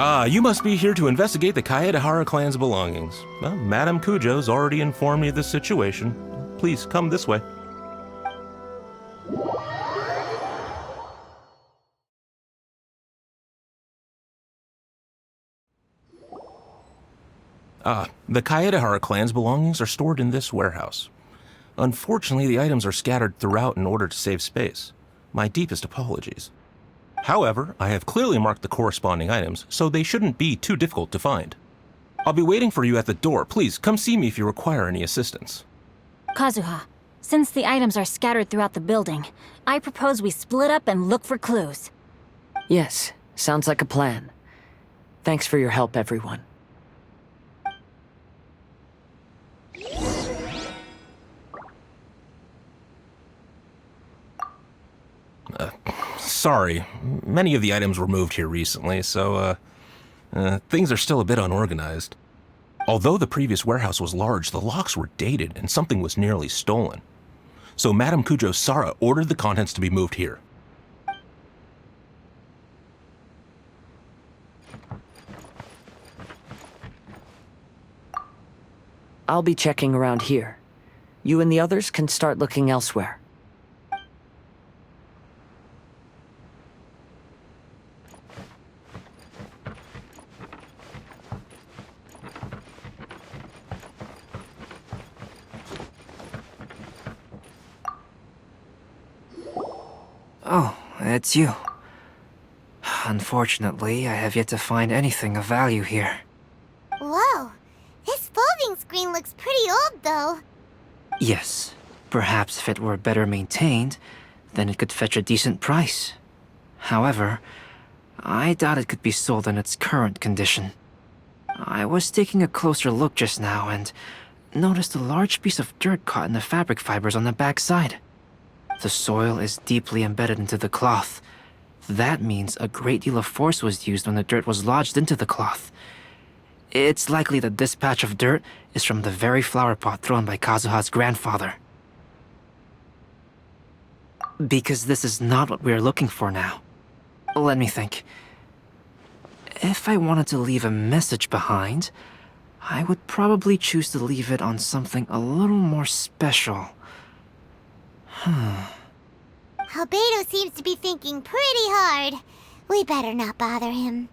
Ah, you must be here to investigate the Kaedehara clan's belongings. Well, Madame Kujo's already informed me of the situation. Please come this way. The Kaedehara clan's belongings are stored in this warehouse. Unfortunately, the items are scattered throughout in order to save space. My deepest apologies. However, I have clearly marked the corresponding items, so they shouldn't be too difficult to find. I'll be waiting for you at the door. Please, come see me if you require any assistance. Kazuha, since the items are scattered throughout the building, I propose we split up and look for clues. Yes, sounds like a plan. Thanks for your help, everyone. Sorry, many of the items were moved here recently, so, things are still a bit unorganized. Although the previous warehouse was large, the locks were dated and something was nearly stolen. So Madame Kujo Sara ordered the contents to be moved here. I'll be checking around here. You and the others can start looking elsewhere. Oh, it's you. Unfortunately, I have yet to find anything of value here. Whoa, this folding screen looks pretty old, though. Yes, perhaps if it were better maintained, then it could fetch a decent price. However, I doubt it could be sold in its current condition. I was taking a closer look just now and noticed a large piece of dirt caught in the fabric fibers on the back side. The soil is deeply embedded into the cloth. That means a great deal of force was used when the dirt was lodged into the cloth. It's likely that this patch of dirt is from the very flower pot thrown by Kazuha's grandfather. Because this is not what we are looking for now. Let me think. If I wanted to leave a message behind, I would probably choose to leave it on something a little more special. Albedo seems to be thinking pretty hard. We better not bother him.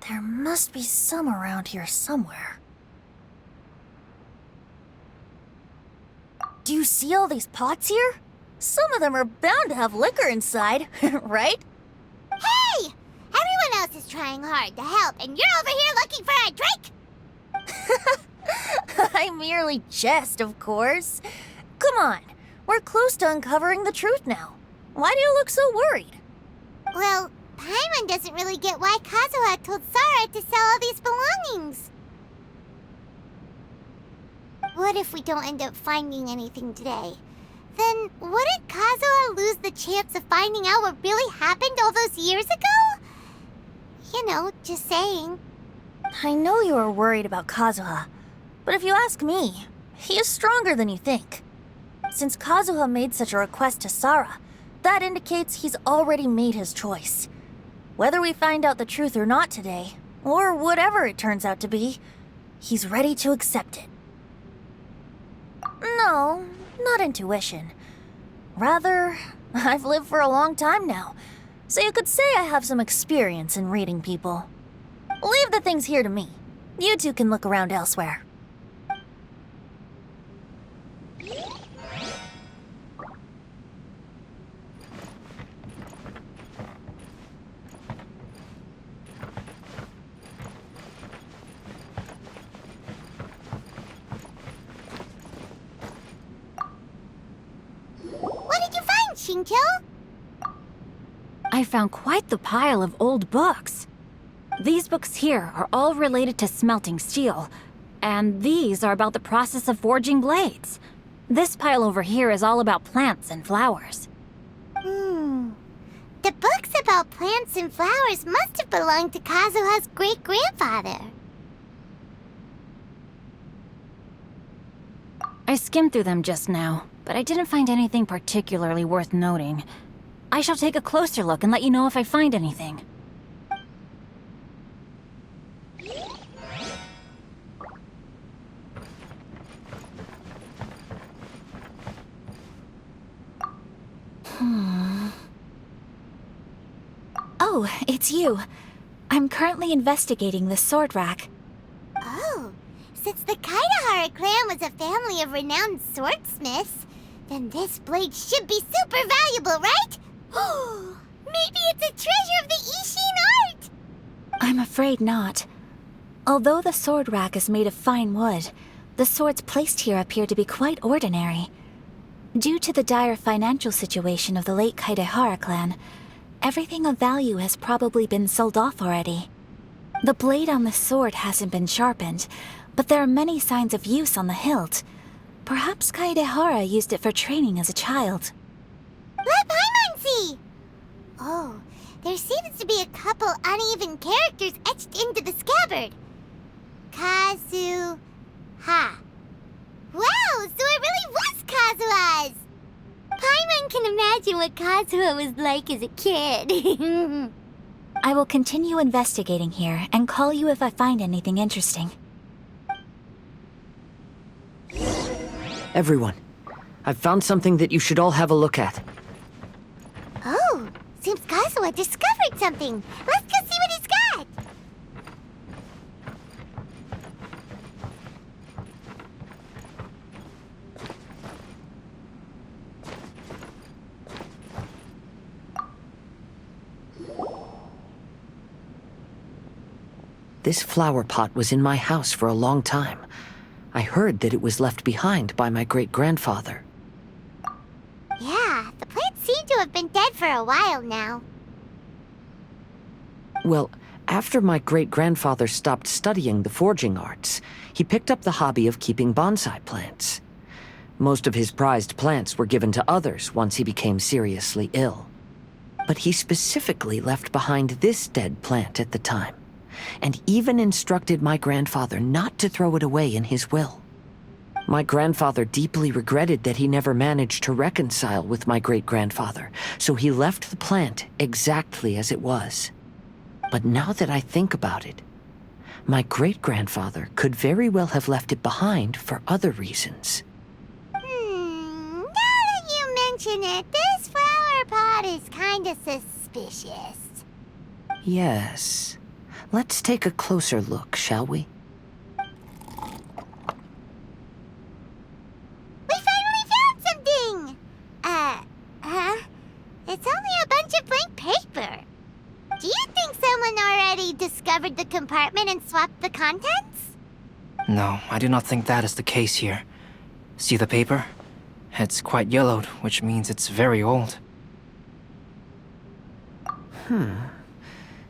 There must be some around here somewhere. Do you see all these pots here? Some of them are bound to have liquor inside, right? Hey! Everyone else is trying hard to help, and you're over here looking for a drink? I merely jest, of course. Come on, we're close to uncovering the truth now. Why do you look so worried? Well, Paimon doesn't really get why Kazuha told Sara to sell all these belongings. What if we don't end up finding anything today? Then wouldn't Kazuha lose the chance of finding out what really happened all those years ago? You know, just saying. I know you are worried about Kazuha, but if you ask me, he is stronger than you think. Since Kazuha made such a request to Sara, that indicates he's already made his choice. Whether we find out the truth or not today, or whatever it turns out to be, he's ready to accept it. No, not intuition. Rather, I've lived for a long time now, so you could say I have some experience in reading people. Leave the things here to me. You two can look around elsewhere. Chincho? I found quite the pile of old books. These books here are all related to smelting steel, and these are about the process of forging blades. This pile over here is all about plants and flowers. The books about plants and flowers must have belonged to Kazuha's great-grandfather. I skimmed through them just now, but I didn't find anything particularly worth noting. I shall take a closer look and let you know if I find anything. Oh, it's you. I'm currently investigating the sword rack. Oh, since the Kaedehara clan was a family of renowned swordsmiths, then this blade should be super valuable, right? Oh, maybe it's a treasure of the Ishin art! I'm afraid not. Although the sword rack is made of fine wood, the swords placed here appear to be quite ordinary. Due to the dire financial situation of the late Kaedehara clan, everything of value has probably been sold off already. The blade on the sword hasn't been sharpened, but there are many signs of use on the hilt. Perhaps Kaedehara used it for training as a child. Let Paimon see! Oh, there seems to be a couple uneven characters etched into the scabbard. Kazuha. Wow, so it really was Kazuha's! Paimon can imagine what Kazuha was like as a kid. I will continue investigating here and call you if I find anything interesting. Everyone, I've found something that you should all have a look at. Oh, seems Kazuha discovered something. Let's go see what he's got. This flower pot was in my house for a long time. I heard that it was left behind by my great-grandfather. Yeah, the plants seem to have been dead for a while now. Well, after my great-grandfather stopped studying the forging arts, he picked up the hobby of keeping bonsai plants. Most of his prized plants were given to others once he became seriously ill. But he specifically left behind this dead plant at the time, and even instructed my grandfather not to throw it away in his will. My grandfather deeply regretted that he never managed to reconcile with my great-grandfather, so he left the plant exactly as it was. But now that I think about it, my great-grandfather could very well have left it behind for other reasons. Now that you mention it, this flower pot is kinda suspicious. Yes. Let's take a closer look, shall we? We finally found something! It's only a bunch of blank paper. Do you think someone already discovered the compartment and swapped the contents? No, I do not think that is the case here. See the paper? It's quite yellowed, which means it's very old.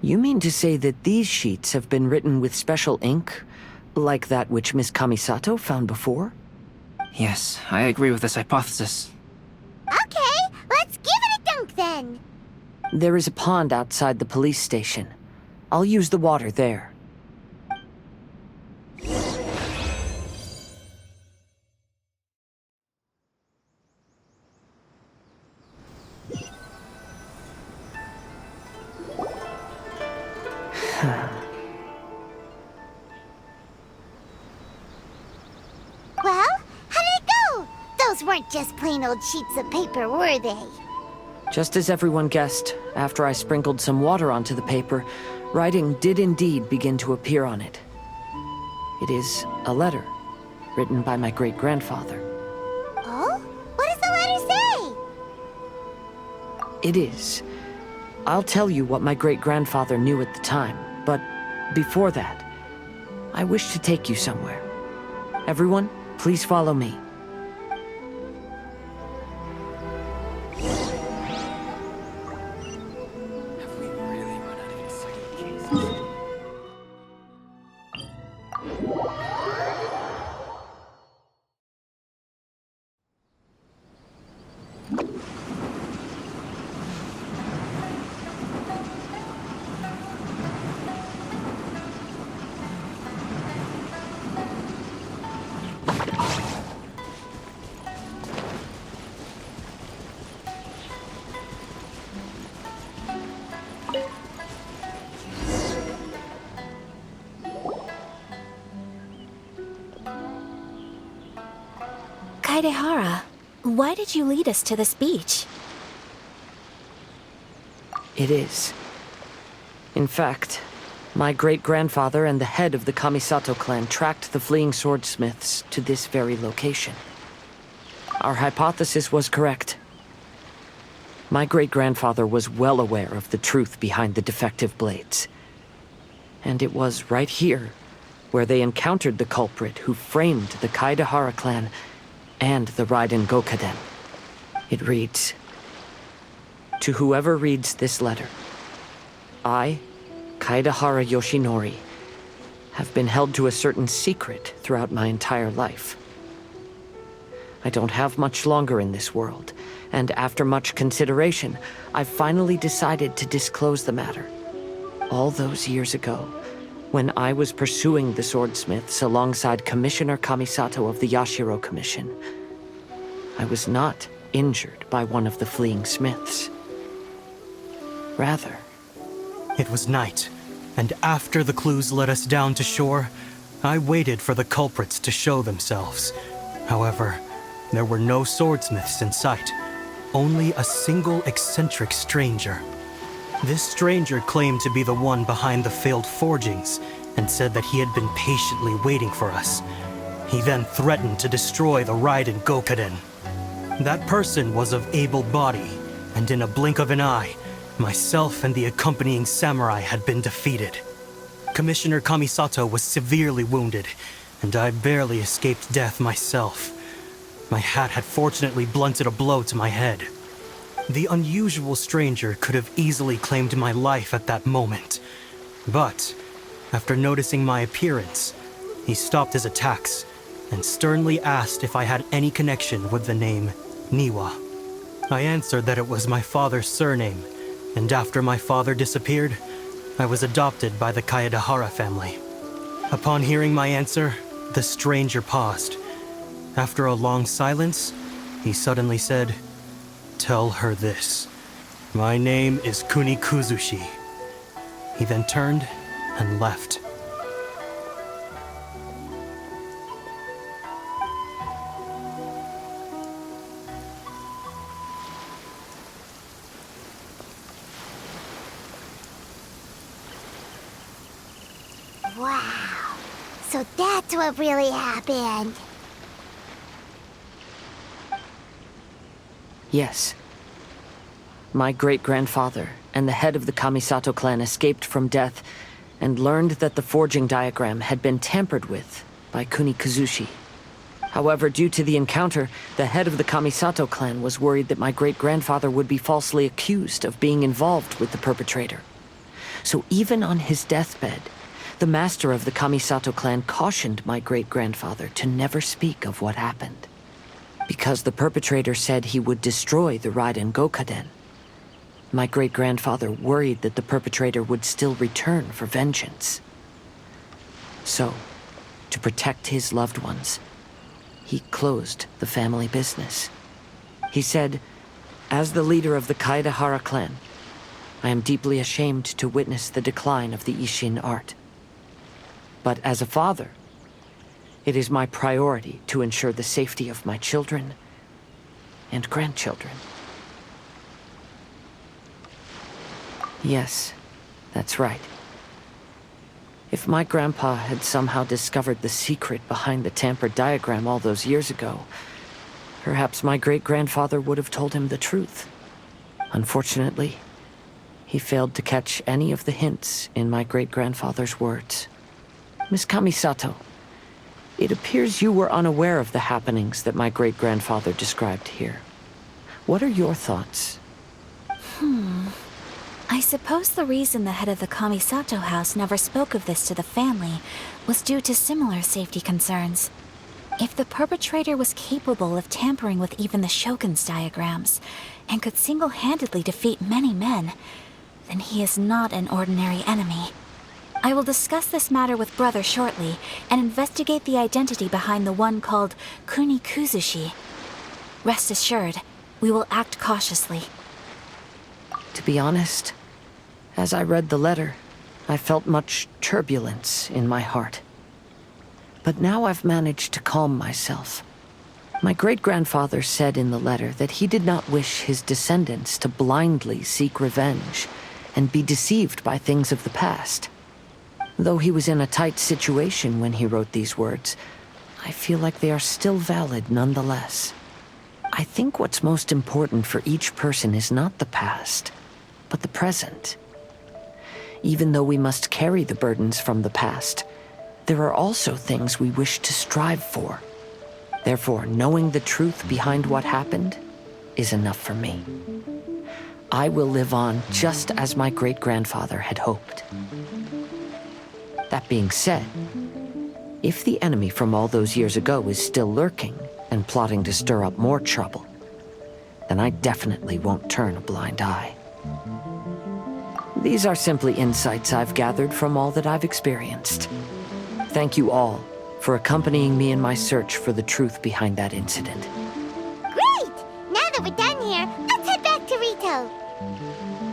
You mean to say that these sheets have been written with special ink, like that which Miss Kamisato found before? Yes, I agree with this hypothesis. Okay, let's give it a dunk then. There is a pond outside the police station. I'll use the water there. Well, how did it go? Those weren't just plain old sheets of paper, were they? Just as everyone guessed, after I sprinkled some water onto the paper, writing did indeed begin to appear on it. It is a letter, written by my great-grandfather. Oh? What does the letter say? It is. I'll tell you what my great-grandfather knew at the time, but before that, I wish to take you somewhere. Everyone, please follow me. Kaedehara, why did you lead us to this beach? It is. In fact, my great-grandfather and the head of the Kamisato clan tracked the fleeing swordsmiths to this very location. Our hypothesis was correct. My great-grandfather was well aware of the truth behind the defective blades. And it was right here where they encountered the culprit who framed the Kaedehara clan and the Raiden Gokaden. It reads, "To whoever reads this letter, I, Kaedehara Yoshinori, have been held to a certain secret throughout my entire life. I don't have much longer in this world, and after much consideration, I finally decided to disclose the matter. All those years ago, when I was pursuing the swordsmiths alongside Commissioner Kamisato of the Yashiro Commission, I was not injured by one of the fleeing smiths. Rather, It was night, and after the clues led us down to shore, I waited for the culprits to show themselves. However, there were no swordsmiths in sight, only a single eccentric stranger. This stranger claimed to be the one behind the failed forgings and said that he had been patiently waiting for us. He then threatened to destroy the Raiden Gokaden. That person was of able body, and in a blink of an eye, myself and the accompanying samurai had been defeated. Commissioner Kamisato was severely wounded, and I barely escaped death myself. My hat had fortunately blunted a blow to my head. The unusual stranger could have easily claimed my life at that moment. But, after noticing my appearance, he stopped his attacks and sternly asked if I had any connection with the name Niwa. I answered that it was my father's surname, and after my father disappeared, I was adopted by the Kaedehara family. Upon hearing my answer, the stranger paused. After a long silence, he suddenly said, "Tell her this. My name is Kuni Kuzushi." He then turned and left. Wow. So that's what really happened. yes. My great-grandfather and the head of the Kamisato clan escaped from death and learned that the forging diagram had been tampered with by Kuni Kuzushi. However, due to the encounter, the head of the Kamisato clan was worried that my great-grandfather would be falsely accused of being involved with the perpetrator. So even on his deathbed, the master of the Kamisato clan cautioned my great-grandfather to never speak of what happened. Because the perpetrator said he would destroy the Raiden Gokaden, my great-grandfather worried that the perpetrator would still return for vengeance. So, to protect his loved ones, he closed the family business. He said, "As the leader of the Kaedehara clan, I am deeply ashamed to witness the decline of the Ishin art. But as a father, it is my priority to ensure the safety of my children and grandchildren." Yes, that's right. If my grandpa had somehow discovered the secret behind the tampered diagram all those years ago, perhaps my great-grandfather would have told him the truth. Unfortunately, he failed to catch any of the hints in my great-grandfather's words. Miss Kamisato, it appears you were unaware of the happenings that my great-grandfather described here. What are your thoughts? I suppose the reason the head of the Kamisato house never spoke of this to the family was due to similar safety concerns. If the perpetrator was capable of tampering with even the Shogun's diagrams, and could single-handedly defeat many men, then he is not an ordinary enemy. I will discuss this matter with Brother shortly, and investigate the identity behind the one called Kuni Kuzushi. Rest assured, we will act cautiously. To be honest, as I read the letter, I felt much turbulence in my heart. But now I've managed to calm myself. My great-grandfather said in the letter that he did not wish his descendants to blindly seek revenge and be deceived by things of the past. Though he was in a tight situation when he wrote these words, I feel like they are still valid nonetheless. I think what's most important for each person is not the past, but the present. Even though we must carry the burdens from the past, there are also things we wish to strive for. Therefore, knowing the truth behind what happened is enough for me. I will live on just as my great-grandfather had hoped. That being said, if the enemy from all those years ago is still lurking and plotting to stir up more trouble, then I definitely won't turn a blind eye. These are simply insights I've gathered from all that I've experienced. Thank you all for accompanying me in my search for the truth behind that incident. Great! Now that we're done here, let's head back to Rito.